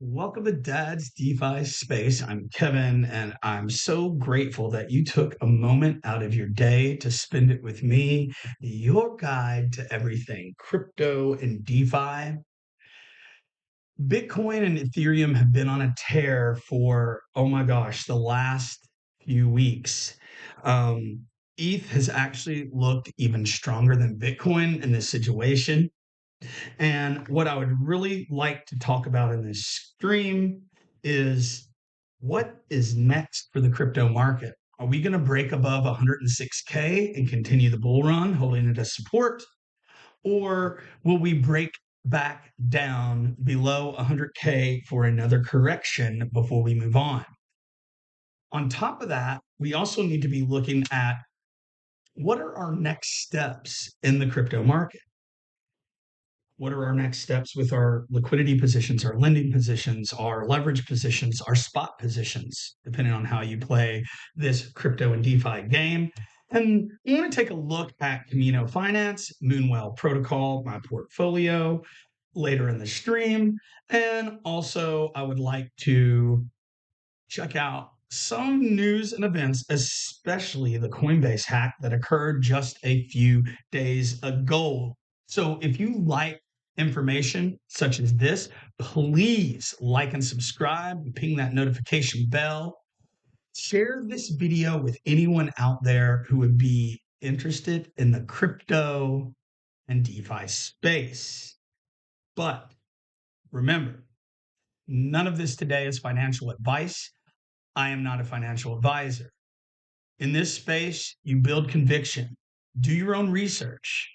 Welcome to Dad's DeFi Space. I'm Kevin, and I'm so grateful that you took a moment out of your day to spend it with me, your guide to everything crypto and DeFi. Bitcoin and Ethereum have been on a tear for, oh my gosh, the last few weeks. ETH has actually looked even stronger than Bitcoin in this situation. And what I would really like to talk about in this stream is what is next for the crypto market? Are we going to break above 106K and continue the bull run, holding it as support? Or will we break back down below 100K for another correction before we move on? On top of that, we also need to be looking at what are our next steps in the crypto market? What are our next steps with our liquidity positions, our lending positions, our leverage positions, our spot positions, depending on how you play this crypto and DeFi game. And we want to take a look at Camino Finance, Moonwell Protocol, my portfolio later in the stream. And also, I would like to check out some news and events, especially the Coinbase hack that occurred just a few days ago. So if you like information such as this, please like and subscribe, ping that notification bell. Share this video with anyone out there who would be interested in the crypto and DeFi space. But remember, none of this today is financial advice. I am not a financial advisor. In this space, you build conviction, do your own research,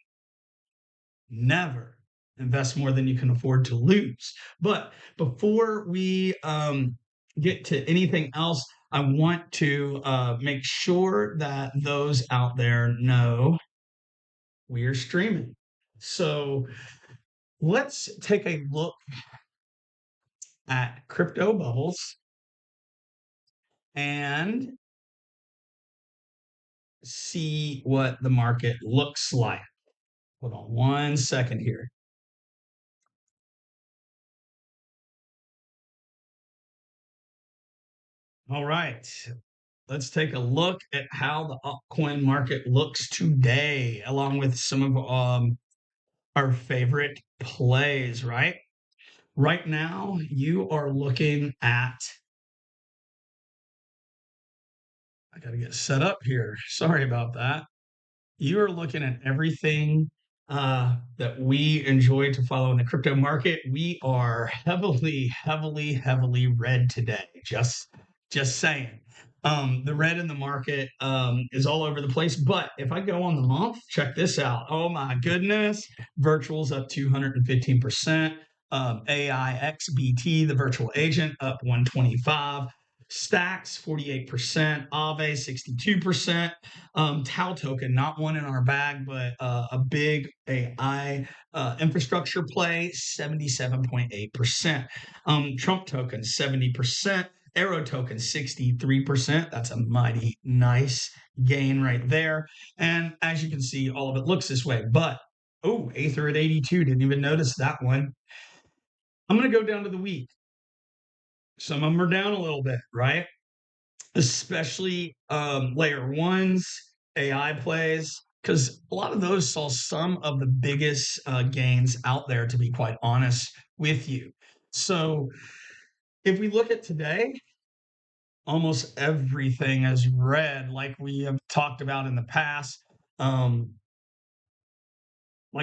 never invest more than you can afford to lose. But before we get to anything else, I want to make sure that those out there know we are streaming. So let's take a look at crypto bubbles and see what the market looks like. Hold on one second here. All right. Let's take a look at how the altcoin market looks today, along with some of our favorite plays, right? Right now, you are looking at, I got to get set up here. Sorry about that. You are looking at everything that we enjoy to follow in the crypto market. We are heavily red today. Just saying. The red in the market is all over the place. But if I go on the month, check this out. Oh my goodness. Virtual's up 215%. AIXBT, the virtual agent, up 125. Stacks 48%, Aave 62%, Tau token, not one in our bag, but a big AI infrastructure play, 77.8%. Trump token 70%, Arrow token 63%. That's a mighty nice gain right there. And as you can see, all of it looks this way. But oh, Aether at 82, didn't even notice that one. I'm going to go down to the week. Some of them are down a little bit, right? Especially layer ones, AI plays, because a lot of those saw some of the biggest gains out there, to be quite honest with you. So if we look at today, almost everything is red, like we have talked about in the past. Like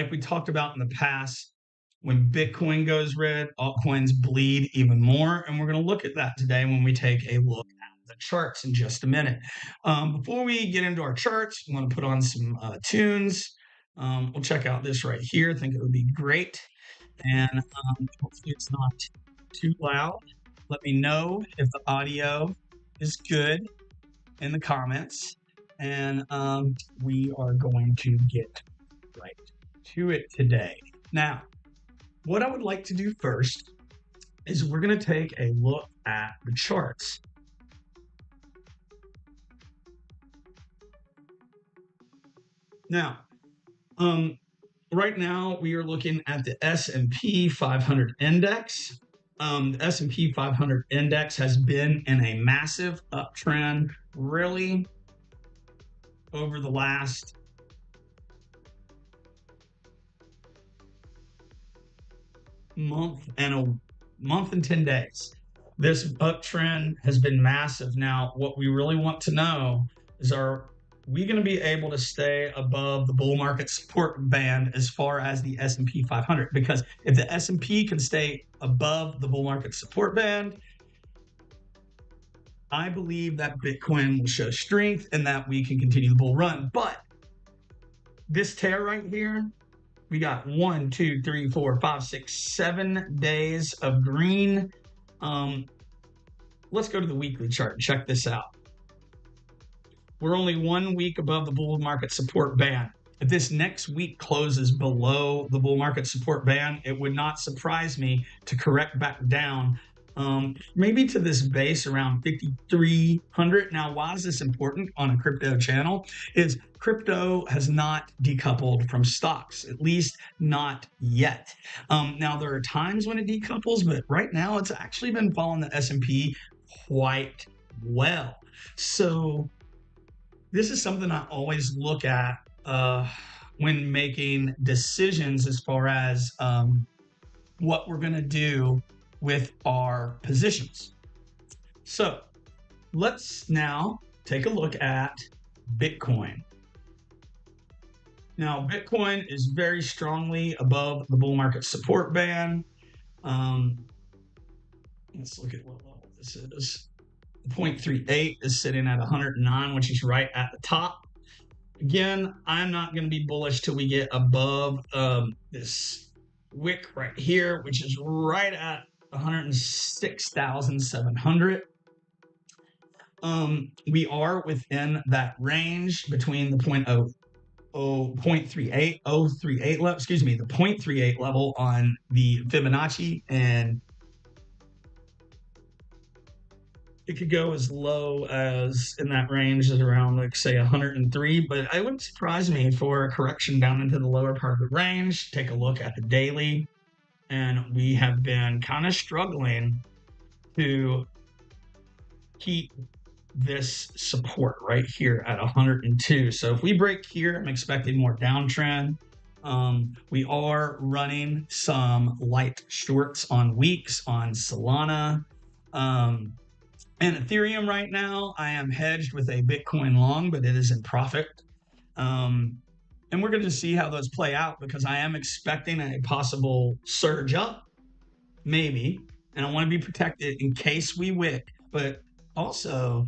we talked about in the past, when Bitcoin goes red, altcoins bleed even more. And we're going to look at that today when we take a look at the charts in just a minute. Before we get into our charts, we want to put on some tunes. We'll check out this right here. I think it would be great. And hopefully it's not too loud. Let me know if the audio is good in the comments. And we are going to get right to it today. Now, what I would like to do first is we're going to take a look at the charts. Now, right now we are looking at the S&P 500 index. The S&P 500 index has been in a massive uptrend, really, over the last month and 10 days. This uptrend has been massive. Now, what we really want to know is, are we going to be able to stay above the bull market support band as far as the S&P 500? Because if the S&P can stay above the bull market support band, I believe that Bitcoin will show strength and that we can continue the bull run. But this tear right here, we got 1, 2, 3, 4, 5, 6, 7 days of green. Let's go to the weekly chart and check this out. We're only 1 week above the bull market support band. If this next week closes below the bull market support band, it would not surprise me to correct back down, maybe to this base around 5,300. Now, why is this important on a crypto channel? Is crypto has not decoupled from stocks, at least not yet. Now, there are times when it decouples, but right now it's actually been following the S&P quite well. So this is something I always look at when making decisions as far as what we're going to do with our positions. So let's now take a look at Bitcoin. Now, Bitcoin is very strongly above the bull market support band. Let's look at what level this is. 0.38 is sitting at 109, which is right at the top. Again, I'm not going to be bullish till we get above this wick right here, which is right at 106,700. We are within that range between the 0.38 level, excuse me, the 0.38 level on the Fibonacci, and it could go as low as in that range is around, like, say 103, but it wouldn't surprise me for a correction down into the lower part of the range. Take a look at the daily, and we have been kind of struggling to keep this support right here at 102. So if we break here, I'm expecting more downtrend. We are running some light shorts on weeks on Solana. And Ethereum right now, I am hedged with a Bitcoin long, but it is in profit. And we're going to see how those play out, because I am expecting a possible surge up, maybe. And I want to be protected in case we wick. But also,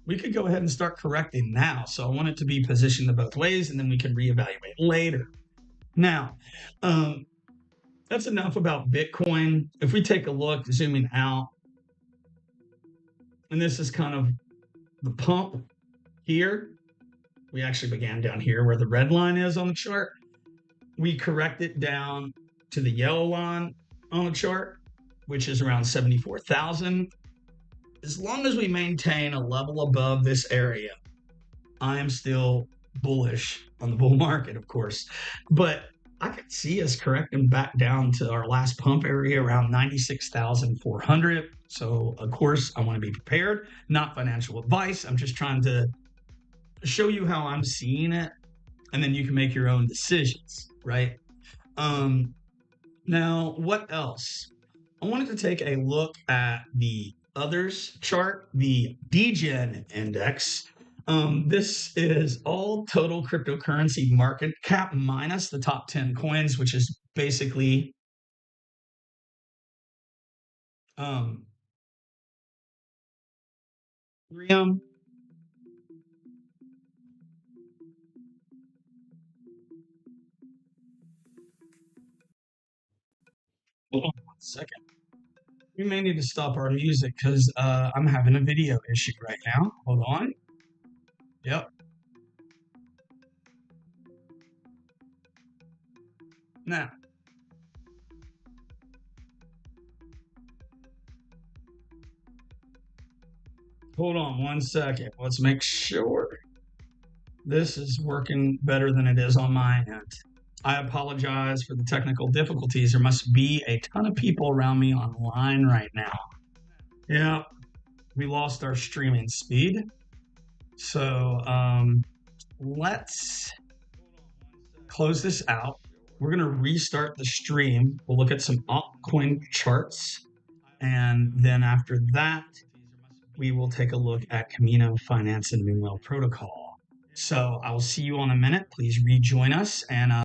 we could go ahead and start correcting now. So I want it to be positioned in both ways, and then we can reevaluate later. Now, that's enough about Bitcoin. If we take a look, zooming out, and this is kind of the pump here. We actually began down here where the red line is on the chart. We correct it down to the yellow line on the chart, which is around 74,000. As long as we maintain a level above this area, I am still bullish on the bull market, of course. But I could see us correcting back down to our last pump area around 96,400. So, of course, I want to be prepared. Not financial advice. I'm just trying to show you how I'm seeing it, and then you can make your own decisions, right? Now, what else? I wanted to take a look at the others chart, the DGen index. This is all total cryptocurrency market cap minus the top 10 coins, which is basically Ethereum. Hold on 1 second. We may need to stop our music because I'm having a video issue right now. Hold on. Yep. Now, hold on 1 second. Let's make sure. This is working better than it is on my end. I apologize for the technical difficulties. There must be a ton of people around me online right now. Yeah, we lost our streaming speed. So let's close this out. We're going to restart the stream. We'll look at some altcoin charts. And then after that, we will take a look at Camino Finance and Moonwell Protocol. So I will see you in a minute. Please rejoin us and